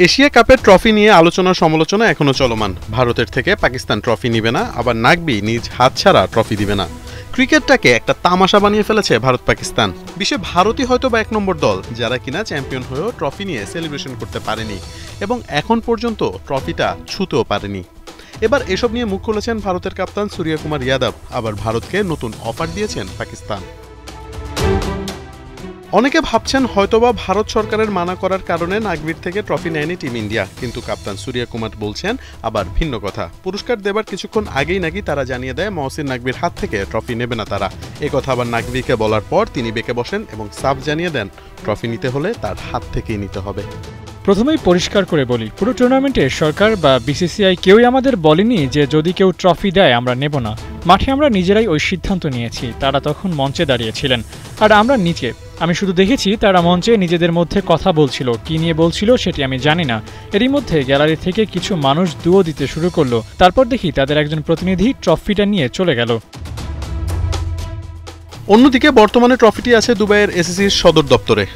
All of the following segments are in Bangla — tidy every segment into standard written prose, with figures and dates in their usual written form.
এশিয়া কাপের ট্রফি নিয়ে আলোচনা সমালোচনা এখনো চলমান। ভারতের থেকে পাকিস্তান ট্রফি নিবে না, আবার নাকবি নিজ হাত ছাড়া ট্রফি দিবে না। ক্রিকেটটাকে একটা তামাশা বানিয়ে ফেলেছে ভারত পাকিস্তান। বিশ্বে ভারতই হয়তো বা এক নম্বর দল যারা কিনা চ্যাম্পিয়ন হয়েও ট্রফি নিয়ে সেলিব্রেশন করতে পারেনি এবং এখন পর্যন্ত ট্রফিটা ছুঁতেও পারেনি। এবার এসব নিয়ে মুখ খুলেছেন ভারতের কাপ্তান সূর্যকুমার যাদব। আবার ভারতকে নতুন অফার দিয়েছেন পাকিস্তান। অনেকে ভাবছেন হয়তোবা ভারত সরকারের মানা করার কারণে নাকবির থেকে ট্রফি নেয়নি টিম ইন্ডিয়া, কিন্তু কাপ্তান সূর্যকুমার বলছেন আবার ভিন্ন কথা। পুরস্কার দেবার কিছুক্ষণ আগেই নাকি তারা জানিয়ে দেয় মহসিন নাকবির হাত থেকে ট্রফি নেবে না তারা। একথা আবার নাকবিকে বলার পর তিনি বেঁকে বসেন এবং সাফ জানিয়ে দেন ট্রফি নিতে হলে তার হাত থেকেই নিতে হবে। প্রথমেই পরিষ্কার করে বলি, পুরো টুর্নামেন্টে সরকার বা বিসিসিআই কেউই আমাদের বলেনি যে যদি কেউ ট্রফি দেয় আমরা নেব না। মাঠে আমরা নিজেরাই ওই সিদ্ধান্ত নিয়েছি। তারা তখন মঞ্চে দাঁড়িয়েছিলেন আর আমরা নিচে। আমি শুধু দেখেছি তারা মঞ্চে নিজেদের মধ্যে কথা বলছিল, কি নিয়ে বলছিল সেটি আমি জানি না। এরই মধ্যে গ্যালারি থেকে কিছু মানুষ দুয়ো দিতে শুরু করলো। তারপর দেখি তাদের একজন প্রতিনিধি ট্রফিটা নিয়ে চলে গেল। অন্যদিকে বর্তমানে ট্রফিটি আছে দুবাইয়ের এসএসসির সদর দপ্তরে।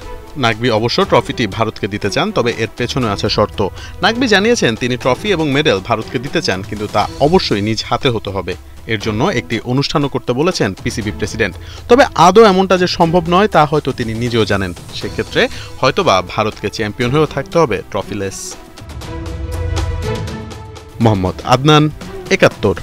নাকবি অবশ্য ট্রফিটি ভারতকে দিতে চান, তবে এর পেছনে আছে শর্ত। নাকবি জানিয়েছেন তিনি ট্রফি এবং মেডেল ভারতকে দিতে চান, কিন্তু তা অবশ্যই নিজ হাতে হতে হবে। এর জন্য একটি অনুষ্ঠানও করতে বলেছেন পিসিবি প্রেসিডেন্ট। তবে আদৌ এমনটা যে সম্ভব নয় তা হয়তো তিনি নিজেও জানেন। সেক্ষেত্রে হয়তোবা ভারতকে চ্যাম্পিয়ন হয়েও থাকতে হবে ট্রফিলেস। মোহাম্মদ আদনান, ৭১।